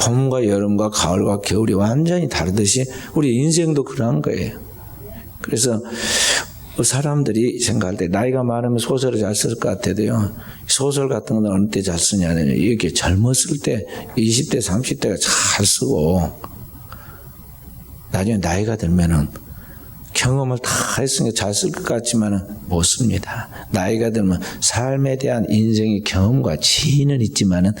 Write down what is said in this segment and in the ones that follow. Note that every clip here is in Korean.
봄과 여름과 가을과 겨울이 완전히 다르듯이 우리 인생도 그런 거예요. 그래서 사람들이 생각할 때 나이가 많으면 소설을 잘 쓸 것 같아도요. 소설 같은 건 어느 때 잘 쓰냐면 이렇게 젊었을 때 20대 30대가 잘 쓰고 나중에 나이가 들면은 경험을 다 했으니까 잘 쓸 것 같지만은 못 씁니다. 나이가 들면 삶에 대한 인생의 경험과 지혜는 있지만은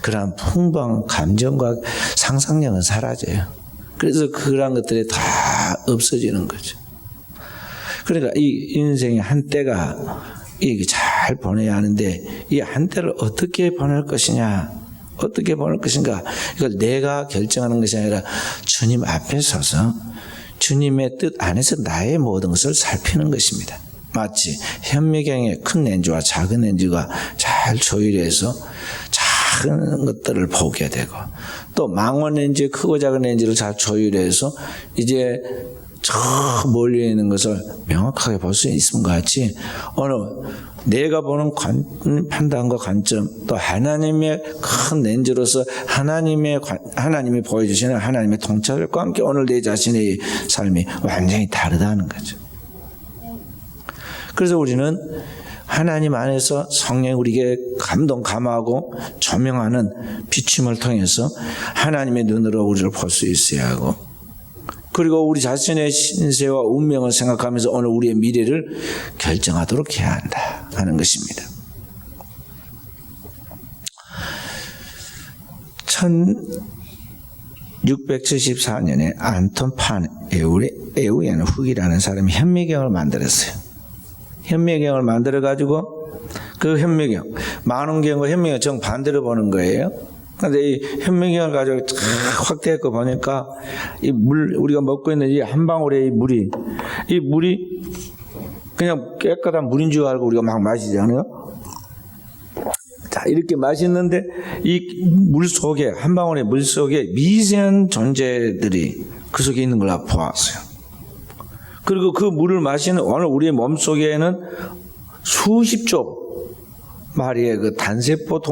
그러한 풍부한 감정과 상상력은 사라져요. 그래서 그런 것들이 다 없어지는 거죠. 그러니까 이 인생의 한때가 이게 잘 보내야 하는데 이 한때를 어떻게 보낼 것이냐, 어떻게 보낼 것인가, 이걸 내가 결정하는 것이 아니라 주님 앞에 서서 주님의 뜻 안에서 나의 모든 것을 살피는 것입니다. 마치 현미경의 큰 렌즈와 작은 렌즈가 잘 조율해서 작은 것들을 보게 되고, 또 망원 렌즈, 크고 작은 렌즈를 잘 조율해서 이제 저 멀리 있는 것을 명확하게 볼 수 있는 것 같이 어느 내가 보는 판단과 관점, 또 하나님의 큰 렌즈로서 하나님이 보여주시는 하나님의 통찰과 함께 오늘 내 자신의 삶이 완전히 다르다는 거죠. 그래서 우리는 하나님 안에서 성령이 우리에게 감동하고 조명하는 비춤을 통해서 하나님의 눈으로 우리를 볼 수 있어야 하고, 그리고 우리 자신의 신세와 운명을 생각하면서 오늘 우리의 미래를 결정하도록 해야 한다 하는 것입니다. 1674년에 안톤 판 에우엔 훅이라는 사람이 현미경을 만들었어요. 현미경을 만들어 가지고 그 현미경, 망원경과 현미경 정반대로 보는 거예요. 그런데 이 현미경을 가지고 확대해서 보니까 이 물, 우리가 먹고 있는 이 한 방울의 이 물이 그냥 깨끗한 물인 줄 알고 우리가 막 마시잖아요. 자, 이렇게 마시는데 이 물 속에, 한 방울의 물 속에 미세한 존재들이 그 속에 있는 걸 보았어요. 그리고 그 물을 마시는 오늘 우리의 몸 속에는 수십조 마리의 그 단세포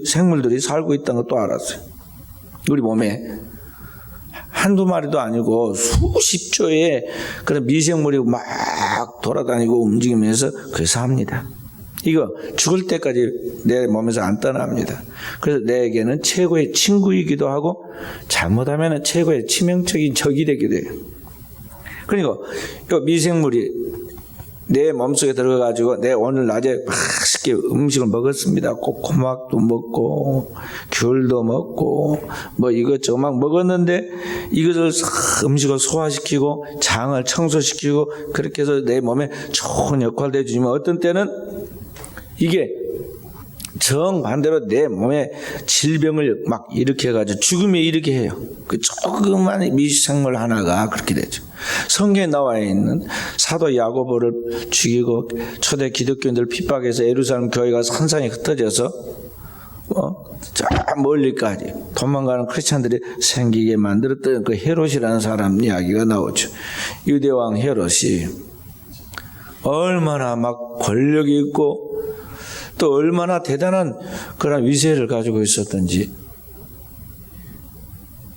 생물들이 살고 있다는 것도 알았어요. 우리 몸에 한두 마리도 아니고 수십조의 그런 미생물이 막 돌아다니고 움직이면서 그래서 삽니다. 이거 죽을 때까지 내 몸에서 안 떠납니다. 그래서 내게는 최고의 친구이기도 하고 잘못하면 최고의 치명적인 적이 되기도 해요. 그러니까 이 미생물이 내 몸속에 들어가가지고 내 오늘 낮에 맛있게 음식을 먹었습니다. 고구마도 먹고 귤도 먹고 뭐 이것저것 막 먹었는데 이것을 음식을 소화시키고 장을 청소시키고 그렇게 해서 내 몸에 좋은 역할을 해주지만 어떤 때는 이게 정반대로 내 몸에 질병을 막 일으켜가지고 죽음에 이르게 해요. 그 조그만 미생물 하나가 그렇게 되죠. 성경에 나와 있는 사도 야고보를 죽이고 초대 기독교인들 핍박해서 예루살렘 교회가 산산이 흩어져서 저 멀리까지 도망가는 크리스찬들이 생기게 만들었던 그 헤롯이라는 사람 이야기가 나오죠. 유대왕 헤롯이 얼마나 막 권력이 있고 또 얼마나 대단한 그런 위세를 가지고 있었던지,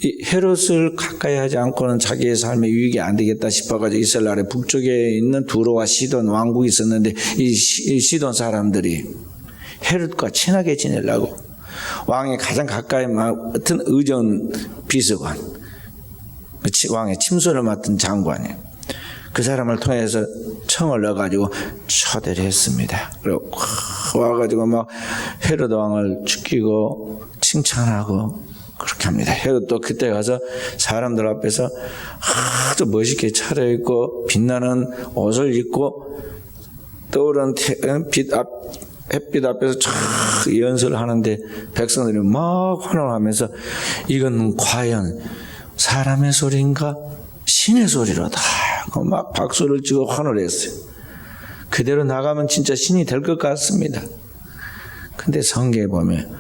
이 헤롯을 가까이 하지 않고는 자기의 삶에 유익이 안 되겠다 싶어가지고 이스라엘의 북쪽에 있는 두로와 시돈 왕국이 있었는데 이 시돈 사람들이 헤롯과 친하게 지내려고 왕의 가장 가까이 맡은 의전 비서관, 왕의 침소를 맡은 장관이에요. 그 사람을 통해서 청을 넣어가지고 초대를 했습니다. 그리고 와가지고 막 헤롯 왕을 죽이고 칭찬하고 그렇게 합니다. 헤롯도 그때 가서 사람들 앞에서 아주 멋있게 차려입고 빛나는 옷을 입고 떠오르는 햇빛 앞에서 쫙 연설을 하는데 백성들이 막 환호하면서 이건 과연 사람의 소리인가 신의 소리로다 막 박수를 치고 환호를 했어요. 그대로 나가면 진짜 신이 될 것 같습니다. 근데 성경에 보면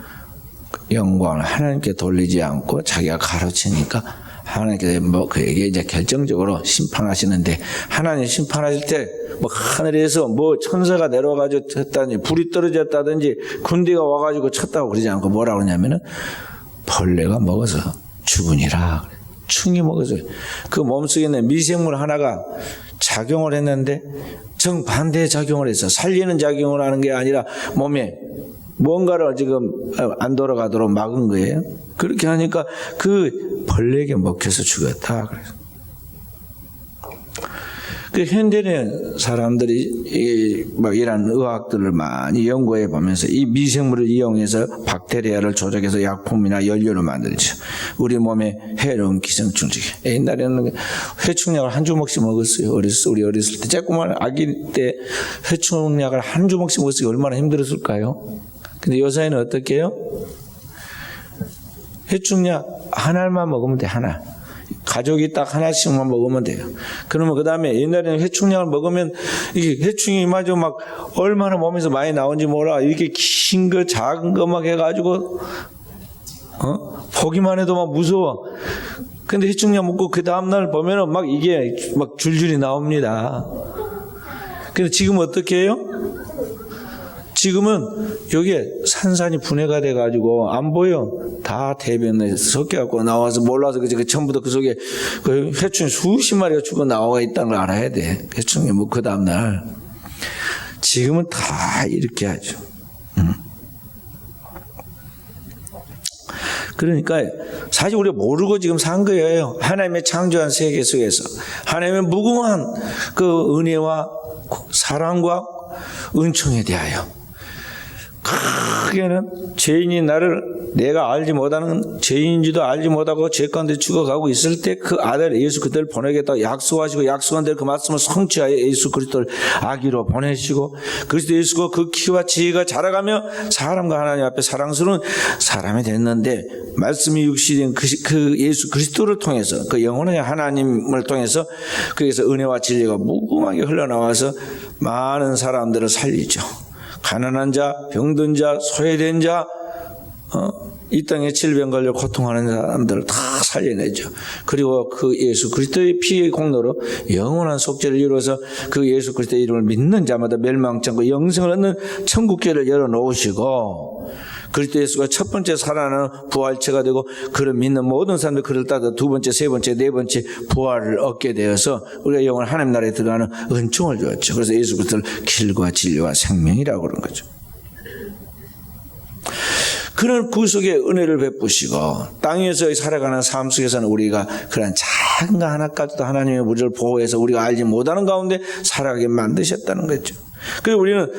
영광을 하나님께 돌리지 않고 자기가 가르치니까 하나님께서 뭐 그에게 이제 결정적으로 심판하시는데, 하나님 심판하실 때 뭐 하늘에서 뭐 천사가 내려와가지고 쳤다든지 불이 떨어졌다든지 군대가 와가지고 쳤다고 그러지 않고 뭐라고 그러냐면은 벌레가 먹어서 죽으니라. 충이 먹어서 그 몸속에 있는 미생물 하나가 작용을 했는데 정반대의 작용을 해서 살리는 작용을 하는 게 아니라 몸에 뭔가를 지금 안 돌아가도록 막은 거예요. 그렇게 하니까 그 벌레에게 먹혀서 죽었다. 그래서 그 현대의 사람들이 막 이런 의학들을 많이 연구해 보면서 이 미생물을 이용해서 박테리아를 조작해서 약품이나 연료를 만들죠. 우리 몸에 해로운 기생충 중에 옛날에는 회충약을 한 주먹씩 먹었어요. 우리 어렸을 때 조그만 아기 때 회충약을 한 주먹씩 먹었으니 얼마나 힘들었을까요? 근데 요새는 어떻게 해요? 회충약 하나만 먹으면 돼. 하나. 가족이 딱 하나씩만 먹으면 돼요. 그러면 그 다음에 옛날에는 회충약을 먹으면 이게 회충이 마저 막 얼마나 몸에서 많이 나온지 몰라. 이렇게 긴 거 작은 거 막 해가지고 보기만 해도 막 무서워. 근데 회충약 먹고 그 다음날 보면은 막 이게 막 줄줄이 나옵니다. 근데 지금 어떻게 해요? 지금은 여기에 산산이 분해가 돼가지고 안 보여. 다 대변에 섞여갖고 나와서 몰라서 그 전부 다 그 속에 그 회충 수십 마리가 죽어 나와 있다는 걸 알아야 돼. 회충이 뭐 그 다음날. 지금은 다 이렇게 하죠. 그러니까 사실 우리가 모르고 지금 산 거예요. 하나님의 창조한 세계 속에서 하나님의 무궁한 그 은혜와 사랑과 은총에 대하여 크게는 죄인이 내가 알지 못하는 죄인인지도 알지 못하고 죄 가운데 죽어가고 있을 때 그 아들 예수 그리스도를 보내겠다고 약속하시고 약속한 대로 그 말씀을 성취하여 예수 그리스도를 아기로 보내시고 그리스도 예수가 그 키와 지혜가 자라가며 사람과 하나님 앞에 사랑스러운 사람이 됐는데 말씀이 육신인 그 예수 그리스도를 통해서 그 영원한 하나님을 통해서 거기서 은혜와 진리가 무궁하게 흘러나와서 많은 사람들을 살리죠. 가난한 자, 병든 자, 소외된 자, 이 땅에 질병 걸려 고통하는 사람들을 다 살려내죠. 그리고 그 예수 그리스도의 피의 공로로 영원한 속죄를 이루어서 그 예수 그리스도의 이름을 믿는 자마다 멸망치 않고 영생을 얻는 천국길을 열어놓으시고 그리스도 예수가 첫 번째 살아나는 부활체가 되고 그를 믿는 모든 사람들 그를 따라 두 번째, 세 번째, 네 번째 부활을 얻게 되어서 우리가 영원한 하나님 나라에 들어가는 은총을 주었죠. 그래서 예수 그리스도를 길과 진리와 생명이라고 그런 거죠. 그런 구속의 은혜를 베푸시고 땅에서 살아가는 삶 속에서는 우리가 그런 작은 거 하나까지도 하나님의 우리를 보호해서 우리가 알지 못하는 가운데 살아가게 만드셨다는 거죠. 그래서 우리는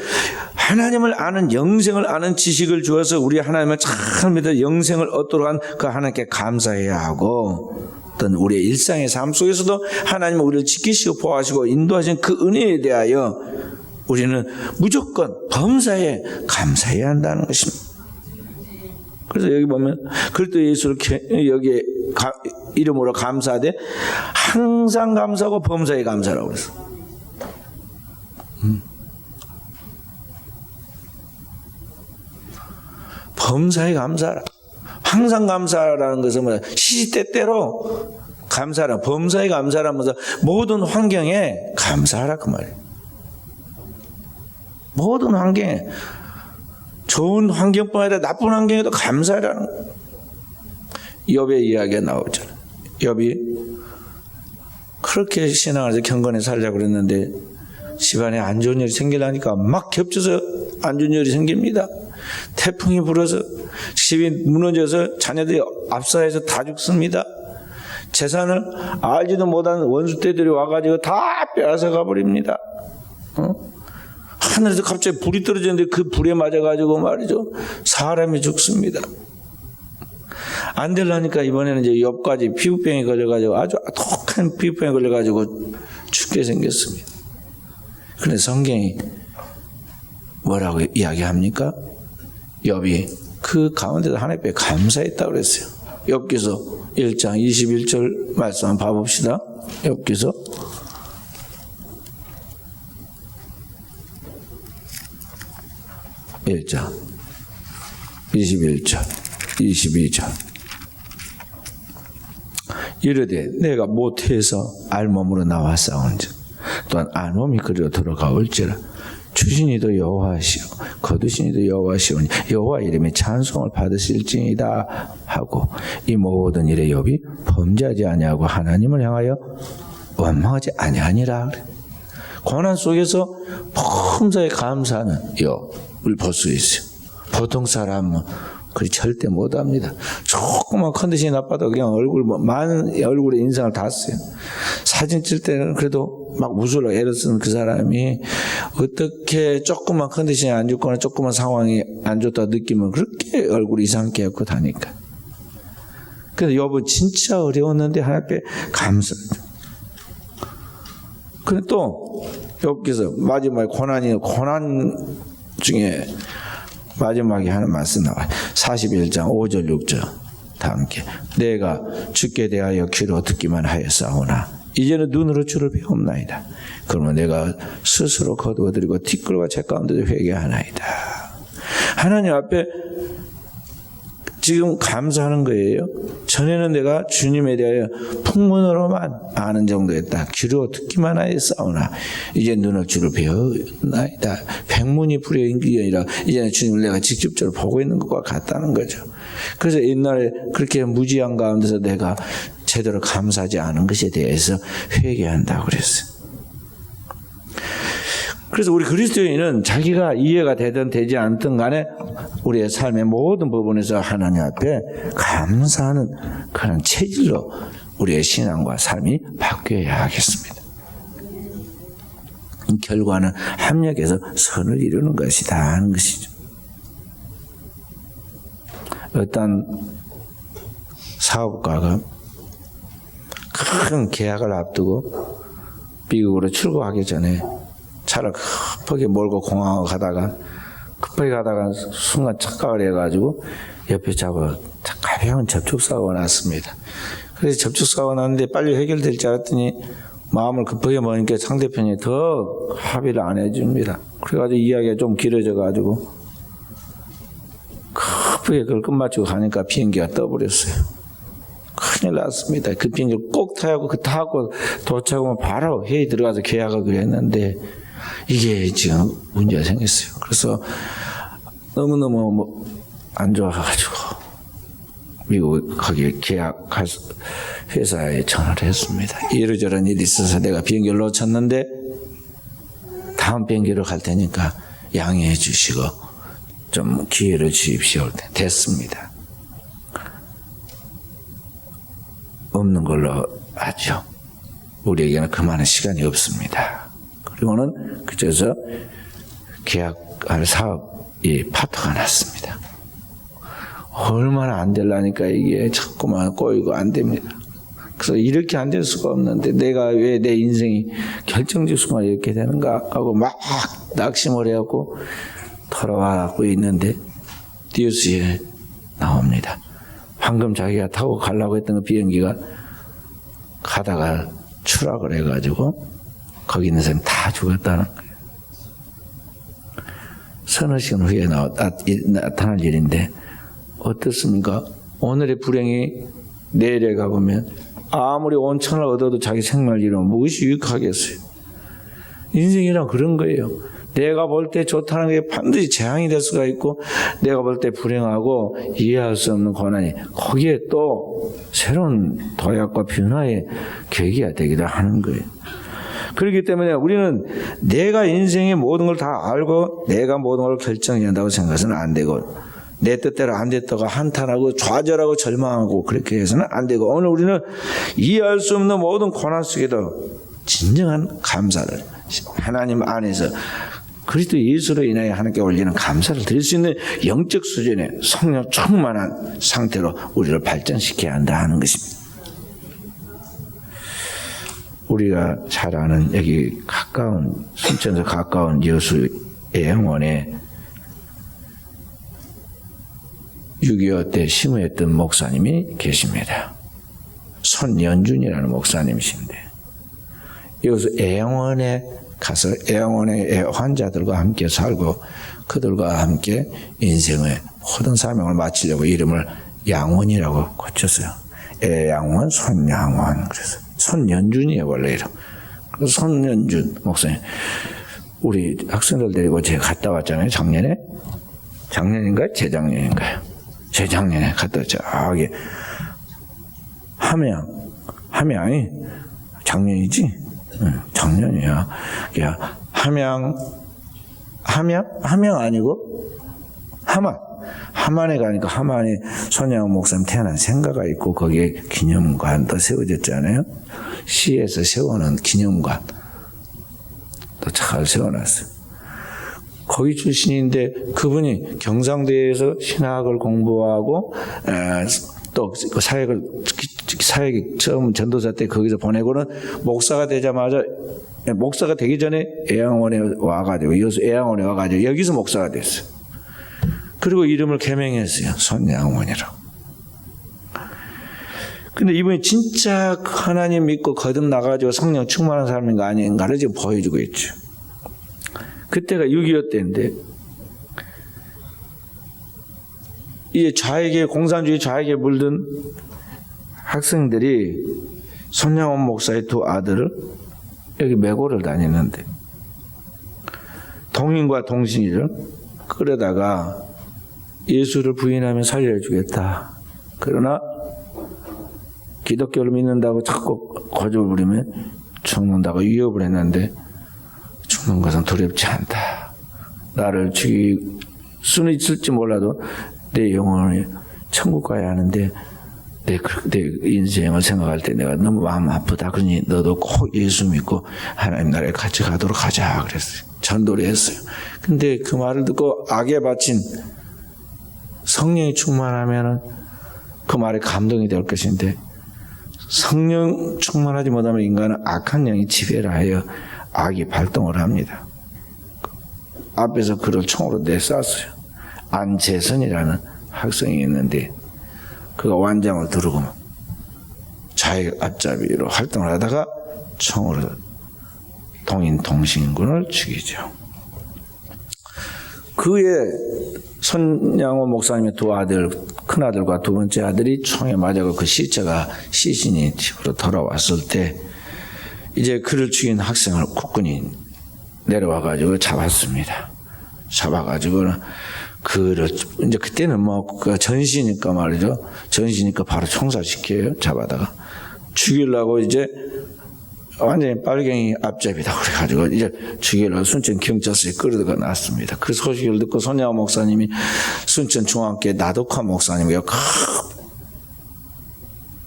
하나님을 아는 영생을 아는 지식을 주어서 우리 하나님을 잘 믿어 영생을 얻도록 한 그 하나님께 감사해야 하고 어떤 우리의 일상의 삶 속에서도 하나님은 우리를 지키시고 보호하시고 인도하신 그 은혜에 대하여 우리는 무조건 범사에 감사해야 한다는 것입니다. 그래서 여기 보면 그리스도 예수를 여기에 이름으로 감사하되 항상 감사하고 범사에 감사라고 그랬어. 범사에 감사라. 항상 감사라는 것은 뭐야? 시시때때로 감사라. 범사에 감사라면서 모든 환경에 감사하라 그 말이에요. 모든 환경에 좋은 환경뿐 아니라 나쁜 환경에도 감사하라는 거예요. 욥의 이야기가 나오잖아요. 욥이 그렇게 신앙을 경건히 살자고 그랬는데 집안에 안 좋은 일이 생기려니까 막 겹쳐서 안 좋은 일이 생깁니다. 태풍이 불어서 집이 무너져서 자녀들이 압사해서 다 죽습니다. 재산을 알지도 못하는 원수떼들이 와가지고 다 빼앗아 가버립니다. 하늘에서 갑자기 불이 떨어졌는데 그 불에 맞아가지고 말이죠. 사람이 죽습니다. 안 되려니까 이번에는 이제 욥까지 피부병에 걸려가지고 아주 독한 피부병에 걸려가지고 죽게 생겼습니다. 그런데 성경이 뭐라고 이야기합니까? 욥이 그 가운데서 하나님께 감사했다고 그랬어요. 욥기서 1장 21절 말씀 한번 봐봅시다. 욥기서 1장 21절 22절 이르되 내가 모태에서 알몸으로 나와 싸운즉 또한 알몸이 그리로 들어가올지라 주신이도 여호와시오 거두신이도 여호와시오니 여호와 이름에 찬송을 받으실지니이다 하고 이 모든 일에 욥이 범죄하지 아니하고 하나님을 향하여 원망하지 아니하니라. 고난 속에서 범사에 감사하는 욥을 볼 수 있어요. 보통 사람은 그리 절대 못합니다. 조금만 컨디션이 나빠도 그냥 얼굴에 인상을 다 써요. 사진 찍을 때는 그래도 막 웃으려 애를 쓰는 그 사람이 어떻게 조금만 컨디션이 안 좋거나 조금만 상황이 안 좋다 느끼면 그렇게 얼굴이 이상하게 갖고 다니까. 그래서 욥은 진짜 어려웠는데 하나님 앞에 감사합니다. 그런데 또 욥께서 마지막에 고난 중에 마지막에 하는 말씀 나와요. 41장 5절 6절 다 함께 내가 주께 대하여 귀로 듣기만 하였사오나 이제는 눈으로 주를 배움나이다. 그러면 내가 스스로 거두어드리고 티끌과 제 가운데도 회개하나이다. 하나님 앞에 지금 감사하는 거예요. 전에는 내가 주님에 대하여 풍문으로만 아는 정도였다. 귀로 듣기만 하였사오나 이제 눈을 주를 배우나이다. 백문이 불여인 게 아니라 이제는 주님을 내가 직접적으로 보고 있는 것과 같다는 거죠. 그래서 옛날에 그렇게 무지한 가운데서 내가 제대로 감사하지 않은 것에 대해서 회개한다고 그랬어요. 그래서 우리 그리스도인은 자기가 이해가 되든 되지 않든 간에 우리의 삶의 모든 부분에서 하나님 앞에 감사하는 그런 체질로 우리의 신앙과 삶이 바뀌어야 하겠습니다. 결과는 합력해서 선을 이루는 것이다 하는 것이죠. 어떤 사업가가 큰 계약을 앞두고 미국으로 출국하기 전에 차를 급하게 몰고 공항으로 가다가 순간 착각을 해가지고 옆에 가벼운 접촉사고가 났습니다. 그래서 접촉사고가 났는데 빨리 해결될 줄 알았더니 마음을 급하게 먹으니까 상대편이 더 합의를 안 해줍니다. 그래가지고 이야기가 좀 길어져가지고 급하게 그걸 끝마치고 가니까 비행기가 떠버렸어요. 큰일 났습니다. 그 비행기를 꼭 타고 타고 도착하면 바로 회의 들어가서 계약하기로 했는데 이게 지금 문제가 생겼어요. 그래서 너무너무 안 좋아가지고 미국 거기 계약할 회사에 전화를 했습니다. 이러저런 일이 있어서 내가 비행기를 놓쳤는데 다음 비행기로 갈 테니까 양해해 주시고 좀 기회를 주십시오. 됐습니다. 없는 걸로 하죠. 우리에게는 그만한 시간이 없습니다. 그리고는 그래서 계약할 사업이 파토가 났습니다. 얼마나 안 되려니까 이게 자꾸만 꼬이고 안 됩니다. 그래서 이렇게 안 될 수가 없는데 내가 왜 내 인생이 결정적 순간에 이렇게 되는가 하고 막 낙심을 해갖고 돌아와고 있는데 뉴스에 나옵니다. 방금 자기가 타고 가려고 했던 그 비행기가 가다가 추락을 해가지고 거기 있는 사람이 다 죽었다는 거예요. 서너 시간 후에 나타날 일인데 어떻습니까? 오늘의 불행이 내일에 가보면 아무리 온천을 얻어도 자기 생명을 잃으면 무엇이 유익하겠어요? 인생이란 그런 거예요. 내가 볼 때 좋다는 게 반드시 재앙이 될 수가 있고 내가 볼 때 불행하고 이해할 수 없는 고난이 거기에 또 새로운 도약과 변화의 계기가 되기도 하는 거예요. 그렇기 때문에 우리는 내가 인생의 모든 걸 다 알고 내가 모든 걸 결정해야 한다고 생각해서는 안 되고 내 뜻대로 안 됐다고 한탄하고 좌절하고 절망하고 그렇게 해서는 안 되고 오늘 우리는 이해할 수 없는 모든 고난 속에도 진정한 감사를 하나님 안에서 그리스도 예수로 인하여 하나님께 올리는 감사를 드릴 수 있는 영적 수준의 성령 충만한 상태로 우리를 발전시켜야 한다 하는 것입니다. 우리가 잘 아는 여기 가까운 순천에서 가까운 여수의 영원에 6.25 때 심우했던 목사님이 계십니다. 손연준이라는 목사님이신데 여기서 애영원에 가서 애영원의 환자들과 함께 살고 그들과 함께 인생의 모든 사명을 마치려고 이름을 양원이라고 고쳤어요. 애양원, 손양원. 그래서 손연준이에요 원래 이름. 손연준 목사님. 우리 학생들 데리고 제가 갔다 왔잖아요. 작년인가요? 재작년인가요? 재작년에 갔다 저기 함양이 작년이지? 응, 작년이야. 함양 아니고 함안에 가니까 함안에 손양원 목사님 태어난 생가가 있고 거기에 기념관도 세워졌잖아요. 시에서 세워놓은 기념관 또 잘 세워놨어요. 거기 출신인데 그분이 경상대에서 신학을 공부하고 또 사역을 처음 전도사 때 거기서 보내고는 목사가 되기 전에 애양원에 와가지고 여수 애양원에 와가지고 여기서 목사가 됐어요. 그리고 이름을 개명했어요. 손양원이라고. 근데 이분이 진짜 하나님 믿고 거듭 나가지고 성령 충만한 사람인가 아닌가를 지금 보여주고 있죠. 그때가 6.25 때인데 이게 공산주의 좌익에 물든 학생들이 손양원 목사의 두 아들을 여기 메고를 다니는데 동인과 동신이를 끌어다가 예수를 부인하면 살려주겠다. 그러나 기독교를 믿는다고 자꾸 고집을 부리면 죽는다고 위협을 했는데 죽는 것은 두렵지 않다. 나를 죽일 수는 있을지 몰라도 내 영혼을 천국 가야 하는데 내 인생을 생각할 때 내가 너무 마음 아프다. 그러니 너도 꼭 예수 믿고 하나님 나라에 같이 가도록 하자 그랬어요. 전도를 했어요. 근데 그 말을 듣고 악에 바친 성령이 충만하면은 그 말에 감동이 될 것인데 성령 충만하지 못하면 인간은 악한 영이 지배를 하여 악이 발동을 합니다. 앞에서 그를 총으로 내쐈어요. 안재선이라는 학생이 있는데 그가 완장을 두르고 자기 앞잡이로 활동을 하다가 총으로 동인동신군을 죽이죠. 그의 손양원 목사님의 두 아들, 큰아들과 두 번째 아들이 총에 맞아서 그 시신이 집으로 돌아왔을 때 이제 그를 죽인 학생을 국군이 내려와가지고 잡았습니다. 잡아가지고는 그를 이제 그때는 그 전시니까 말이죠. 전시니까 바로 총살시켜요. 잡아다가 죽이려고 이제 완전히 빨갱이 앞잡이다 그래가지고 이제 죽이려고 순천 경찰서에 끌어다가 놨습니다. 그 소식을 듣고 손양원 목사님이 순천 중앙교회 나독화 목사님이요.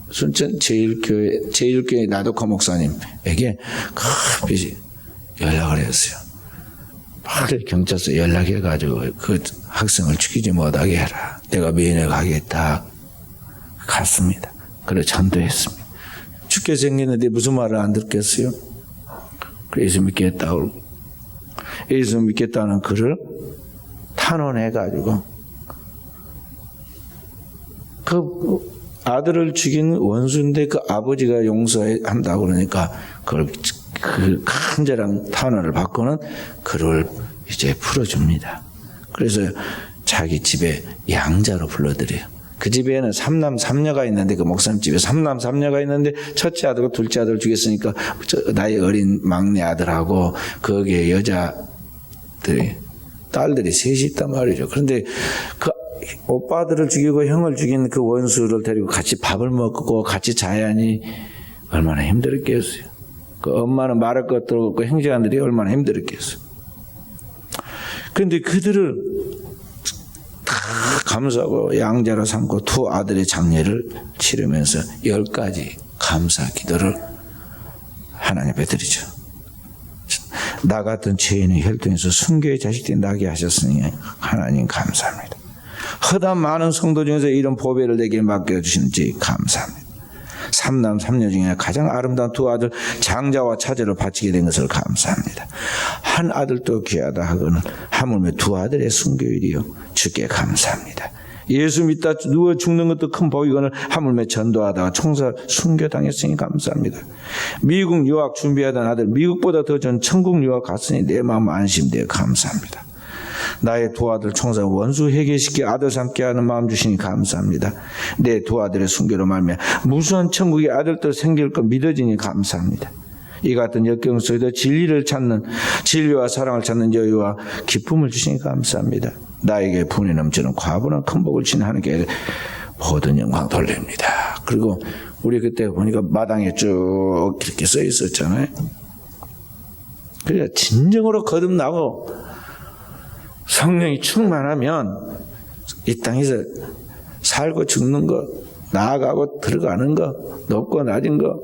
순천 제일교회 나독화 목사님에게 급히 연락을 했어요. 빨리 경찰서 연락해가지고 그 학생을 죽이지 못하게 해라. 내가 면회가겠다. 갔습니다. 그래 전도했습니다. 죽게 생겼는데 무슨 말을 안 듣겠어요? 예수 믿겠다고. 예수 믿겠다는 글을 탄원해가지고 그 아들을 죽인 원수인데 그 아버지가 용서한다고 그러니까 그걸 그 간절한 탄원을 받고는 그를 이제 풀어줍니다. 그래서 자기 집에 양자로 불러들여요. 그 집에는 3남 3녀가 있는데 그 목사님 집에 3남 3녀가 있는데 첫째 아들과 둘째 아들을 죽였으니까 나이 어린 막내 아들하고 거기에 여자들이 딸들이 셋이 있단 말이죠. 그런데 그 오빠들을 죽이고 형을 죽인 그 원수를 데리고 같이 밥을 먹고 같이 자야니 얼마나 힘들었겠어요. 그 엄마는 말할 것도 없고 형제간들이 얼마나 힘들었겠어요. 그런데 그들을 다 감사하고 양자로 삼고 두 아들의 장례를 치르면서 10가지 감사 기도를 하나님 앞에 드리죠. 나 같은 죄인의 혈통에서 순교의 자식들이 나게 하셨으니 하나님 감사합니다. 허다 많은 성도 중에서 이런 보배를 내게 맡겨주시는지 감사합니다. 3남 3녀 중에 가장 아름다운 두 아들 장자와 차제를 바치게 된 것을 감사합니다. 한 아들도 귀하다 하고는 하물며 두 아들의 순교일이요 주께 감사합니다. 예수 믿다 누워 죽는 것도 큰 복이거늘 하물며 전도하다가 총살 순교당했으니 감사합니다. 미국 유학 준비하던 아들 미국보다 더 전 천국 유학 갔으니 내 마음 안심되어 감사합니다. 나의 두 아들 총살 원수 회개시켜 아들 삼게 하는 마음 주시니 감사합니다. 내 두 아들의 순교로 말미암아 무수한 천국의 아들들 생길 것 믿어지니 감사합니다. 이 같은 역경 속에도 진리와 사랑을 찾는 여유와 기쁨을 주시니 감사합니다. 나에게 분이 넘치는 과분한 큰 복을 주신 하나님께 모든 영광 돌립니다. 그리고 우리 그때 보니까 마당에 쭉 이렇게 써 있었잖아요. 그러니까 진정으로 거듭나고 성령이 충만하면 이 땅에서 살고 죽는 거, 나아가고 들어가는 거, 높고 낮은 거,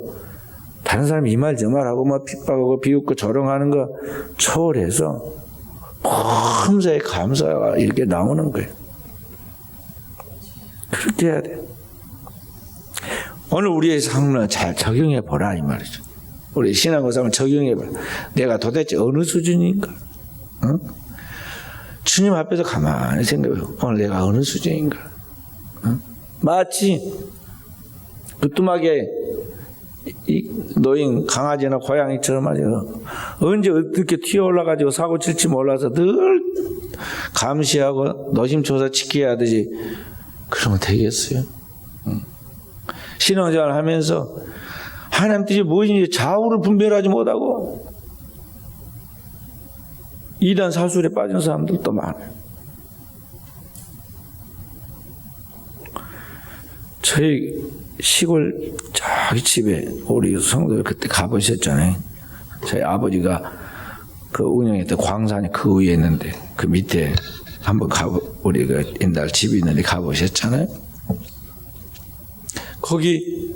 다른 사람이 이 말 저 말하고 뭐 핍박하고 비웃고 조롱하는 거 초월해서 범사에 감사가 이렇게 나오는 거예요. 그렇게 해야 돼. 오늘 우리의 삶을 잘 적용해 보라 이 말이죠. 우리 신앙과 삶을 적용해 보라. 내가 도대체 어느 수준인가? 어? 주님 앞에서 가만히 생각해. 오늘 내가 어느 수준인가? 어? 마치 부뚜막에 놓인 강아지나 고양이처럼 말이에요. 언제 어떻게 튀어 올라가지고 사고 칠지 몰라서 늘 감시하고 노심초사 지켜야 하듯이 그러면 되겠어요? 신앙생활 하면서 하나님 뜻이 무엇인지 좌우를 분별하지 못하고 이단 사술에 빠진 사람들도 많아요. 저희 시골 저기 집에 우리 성도 그때 가보셨잖아요. 저희 아버지가 그 운영했던 광산이 그 위에 있는데 그 밑에 한번 우리가 옛날 집이 있는데 가보셨잖아요. 거기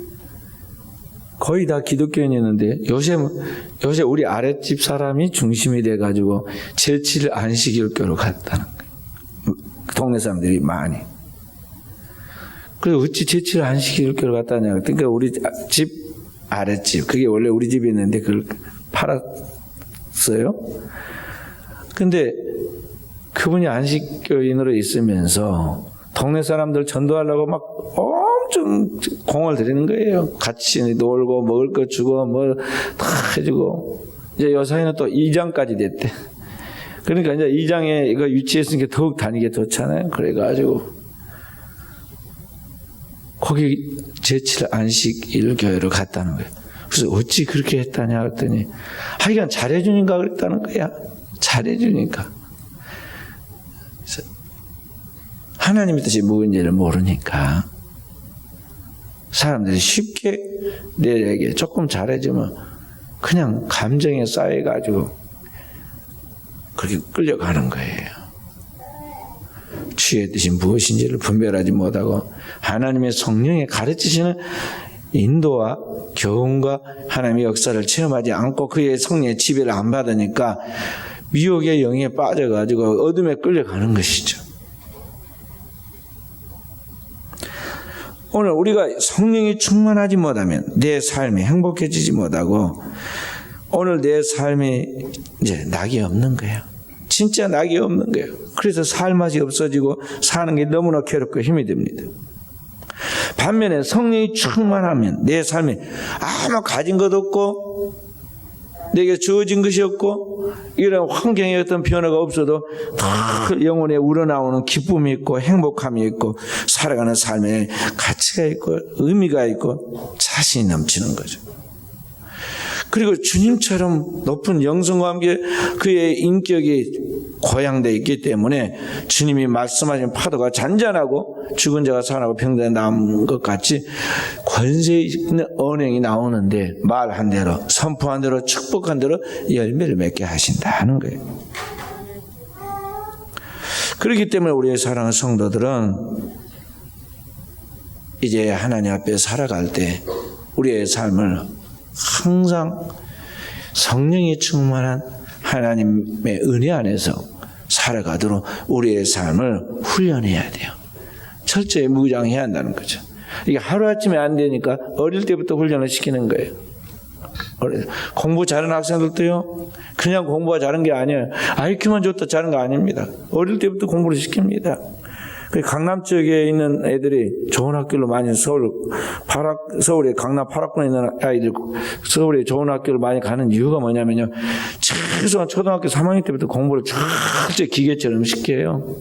거의 다 기독교인이었는데 요새 우리 아랫집 사람이 중심이 돼가지고 제7 안식일교로 갔다는 거예요. 동네 사람들이 많이. 그래서 어찌 제7 안식일교로 갔다냐. 그러니까 우리 집 아랫집, 그게 원래 우리 집이 있는데 그걸 팔았어요. 근데 그분이 안식교인으로 있으면서 동네 사람들 전도하려고 막 엄청 공을 들이는 거예요. 같이 놀고 먹을 거 주고 뭐 다 해주고. 이제 요사이는 또 2장까지 됐대. 그러니까 이제 2장에 이거 유치했으니까 더욱 다니게 좋잖아요. 그래가지고 거기 제7 안식일 교회로 갔다는 거예요. 그래서 어찌 그렇게 했다냐 했더니 하여간 잘해주니까 그랬다는 거야. 잘해주니까. 그래서 하나님의 뜻이 무엇인지를 모르니까 사람들이 쉽게 내에게 조금 잘해주면 그냥 감정에 쌓여가지고 그렇게 끌려가는 거예요. 주의 뜻이 무엇인지를 분별하지 못하고 하나님의 성령의 가르치시는 인도와 교훈과 하나님의 역사를 체험하지 않고 그의 성령의 지배를 안 받으니까 미혹의 영에 빠져가지고 어둠에 끌려가는 것이죠. 오늘 우리가 성령이 충만하지 못하면 내 삶이 행복해지지 못하고 오늘 내 삶이 이제 낙이 없는 거예요. 진짜 낙이 없는 거예요. 그래서 살맛이 없어지고 사는 게 너무나 괴롭고 힘이 듭니다. 반면에 성령이 충만하면 내 삶에 아무 가진 것 없고 내게 주어진 것이 없고 이런 환경에 어떤 변화가 없어도 다 영혼에 우러나오는 기쁨이 있고 행복함이 있고 살아가는 삶에 가치가 있고 의미가 있고 자신이 넘치는 거죠. 그리고 주님처럼 높은 영성과 함께 그의 인격이 고양되어 있기 때문에 주님이 말씀하신 파도가 잔잔하고 죽은 자가 살아나고 병자가 남은 것 같이 권세 있는 언행이 나오는데 말한 대로 선포한 대로 축복한 대로 열매를 맺게 하신다는 거예요. 그렇기 때문에 우리의 사랑하는 성도들은 이제 하나님 앞에 살아갈 때 우리의 삶을 항상 성령이 충만한 하나님의 은혜 안에서 살아가도록 우리의 삶을 훈련해야 돼요. 철저히 무장해야 한다는 거죠. 이게 하루아침에 안 되니까 어릴 때부터 훈련을 시키는 거예요. 공부 잘하는 학생들도요, 그냥 공부가 잘한 게 아니에요. IQ만 좋다 잘한 거 아닙니다. 어릴 때부터 공부를 시킵니다. 강남 지역에 있는 애들이 좋은 학교를 많이 서울에 강남 8학군에 있는 아이들 서울에 좋은 학교를 많이 가는 이유가 뭐냐면요. 최소한 초등학교 3학년 때부터 공부를 철저히 기계처럼 시켜요.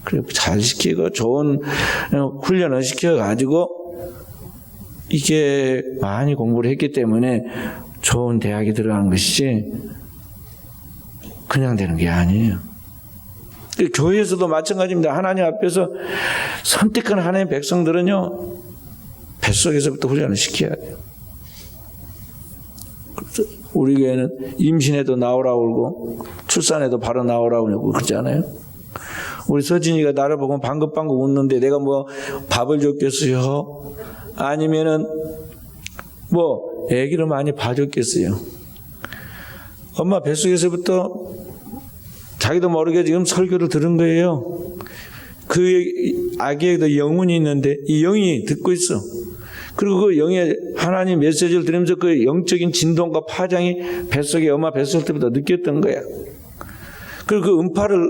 그리고 잘 시키고 좋은 훈련을 시켜가지고 이게 많이 공부를 했기 때문에 좋은 대학에 들어가는 것이지 그냥 되는 게 아니에요. 교회에서도 마찬가지입니다. 하나님 앞에서 선택한 하나님의 백성들은요, 뱃속에서부터 훈련을 시켜야 돼요. 우리 교회는 임신해도 나오라고 그러고 출산해도 바로 나오라고 그러고 그러잖아요. 우리 서진이가 나를 보고 방긋방긋 웃는데 내가 뭐 밥을 줬겠어요? 아니면은 뭐 애기를 많이 봐줬겠어요? 엄마 뱃속에서부터 자기도 모르게 지금 설교를 들은 거예요. 그 아기에도 영혼이 있는데 이 영이 듣고 있어. 그리고 그 영의 하나님 메시지를 들으면서 그 영적인 진동과 파장이 뱃속에 엄마 뱃속 때부터 느꼈던 거야. 그리고 그 음파를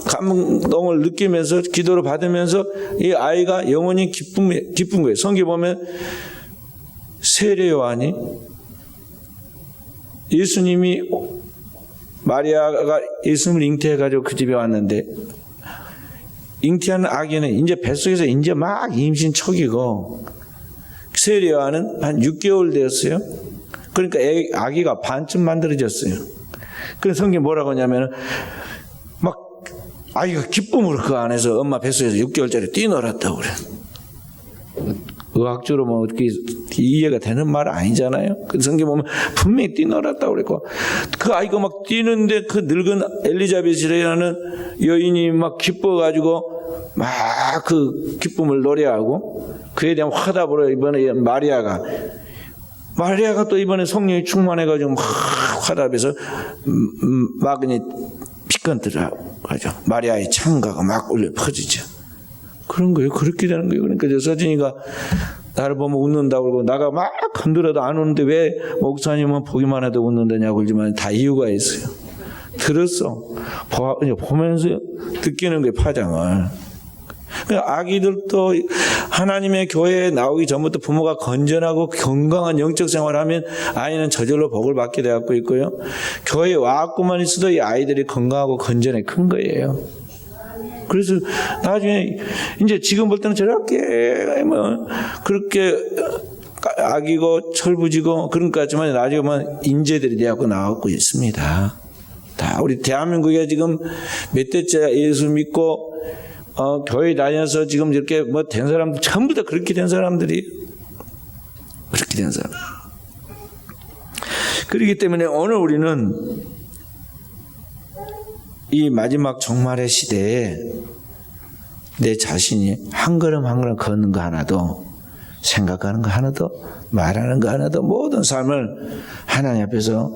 감동을 느끼면서 기도를 받으면서 이 아이가 영원히 기쁜 거예요. 성경 보면 세례 요한이 예수님이 마리아가 예수님을 잉태해가지고 그 집에 왔는데 잉태하는 아기는 이제 뱃속에서 이제 막 임신 초기고 세례 요한은 한 6개월 되었어요. 그러니까 아기가 반쯤 만들어졌어요. 그래서 성경 뭐라고 하냐면 막 아이가 기쁨으로 그 안에서 엄마 뱃속에서 6개월짜리 뛰놀았다고 그래. 의학적으로 뭐 어떻게 이해가 되는 말 아니잖아요. 그 성경 보면 분명히 뛰놀았다고 그랬고 그 아이가 막 뛰는데 그 늙은 엘리자벳이라는 여인이 막 기뻐가지고 막 그 기쁨을 노래하고 그에 대한 화답으로 이번에 마리아가 또 이번에 성령이 충만해가지고 막 화답해서 막 그냥 피컨트라고 하죠. 마리아의 창가가 막 울려 퍼지죠. 그런 거예요. 그렇게 되는 거예요. 그러니까 저 서진이가 나를 보면 웃는다고 그러고 나가 막 건드려도 안 웃는데 왜 목사님은 보기만 해도 웃는다냐고 그러지만 다 이유가 있어요. 들었어. 보면서 느끼는 거예요. 파장을. 아기들도 하나님의 교회에 나오기 전부터 부모가 건전하고 건강한 영적 생활을 하면 아이는 저절로 복을 받게 되고 있고요. 교회에 와갖고만 있어도 이 아이들이 건강하고 건전해 큰 거예요. 그래서 나중에 이제 지금 볼 때는 저렇게 뭐 그렇게 악이고 철부지고 그런 것 같지만 나중에 보면 인재들이 되어갖고 나오고 있습니다. 다 우리 대한민국에 지금 몇 대째 예수 믿고 교회 다녀서 지금 이렇게 뭐 된 사람들 전부 다 그렇게 된 사람들이 그렇게 된 사람. 그렇기 때문에 오늘 우리는 이 마지막 종말의 시대에 내 자신이 한 걸음 한 걸음 걷는 거 하나도 생각하는 거 하나도 말하는 거 하나도 모든 삶을 하나님 앞에서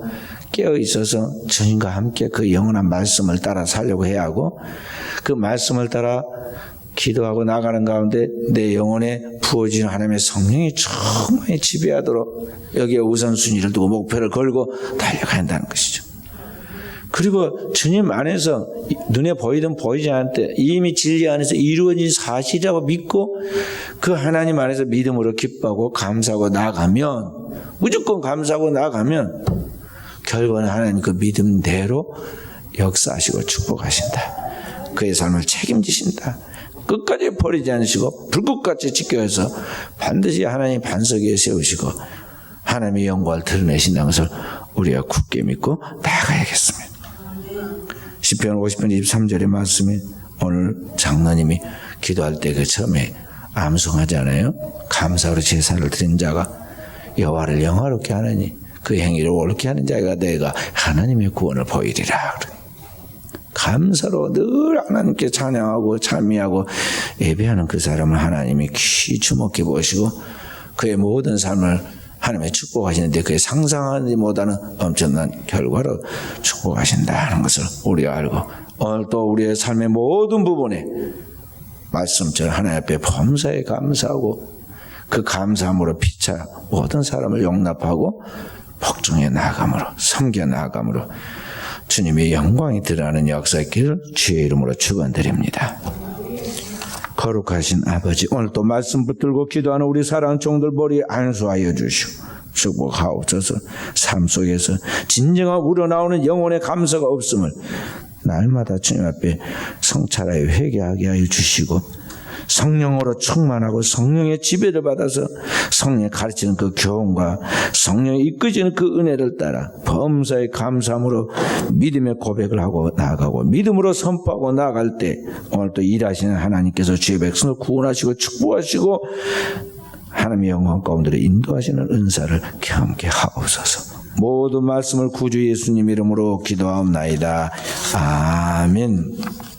깨어 있어서 주님과 함께 그 영원한 말씀을 따라 살려고 해야 하고 그 말씀을 따라 기도하고 나가는 가운데 내 영혼에 부어지는 하나님의 성령이 충만히 지배하도록 여기에 우선순위를 두고 목표를 걸고 달려가야 한다는 것이죠. 그리고 주님 안에서 눈에 보이든 보이지 않을 때 이미 진리 안에서 이루어진 사실이라고 믿고 그 하나님 안에서 믿음으로 기뻐하고 감사하고 나아가면 무조건 감사하고 나아가면 결과는 하나님 그 믿음대로 역사하시고 축복하신다. 그의 삶을 책임지신다. 끝까지 버리지 않으시고 불꽃같이 지켜서 반드시 하나님 반석 위에 세우시고 하나님의 영광을 드러내신다는 것을 우리가 굳게 믿고 나아가야겠습니다. 시편 50편 23절의 말씀이 오늘 장로님이 기도할 때 그 처음에 암송하잖아요. 감사로 제사를 드린 자가 여호와를 영화롭게 하느니 그 행위를 옳게 하는 자가 내가 하나님의 구원을 보이리라. 감사로 늘 하나님께 찬양하고 찬미하고 예배하는 그 사람을 하나님이 귀히 주목해 보시고 그의 모든 삶을 하나님의 축복하시는데 그의 상상하는 것보다는 엄청난 결과로 축복하신다는 것을 우리가 알고 오늘 또 우리의 삶의 모든 부분에 말씀처럼 하나님 앞에 범사에 감사하고 그 감사함으로 피차 모든 사람을 용납하고 복종해 나아감으로 섬겨 나아감으로 주님의 영광이 드러나는 역사의 길을 주의 이름으로 축원드립니다. 거룩하신 아버지, 오늘 또 말씀 붙들고 기도하는 우리 사랑하는 종들 머리에 안수하여 주시고 축복하옵소서. 삶 속에서 진정한 우러나오는 영혼의 감사가 없음을 날마다 주님 앞에 성찰하여 회개하게 하여 주시고 성령으로 충만하고 성령의 지배를 받아서 성령이 가르치는 그 교훈과 성령이 이끌지는 그 은혜를 따라 범사에 감사함으로 믿음의 고백을 하고 나아가고 믿음으로 선포하고 나아갈 때 오늘 또 일하시는 하나님께서 주의 백성을 구원하시고 축복하시고 하나님의 영광 가운데 인도하시는 은사를 경험케 하옵소서. 모든 말씀을 구주 예수님 이름으로 기도하옵나이다. 아멘.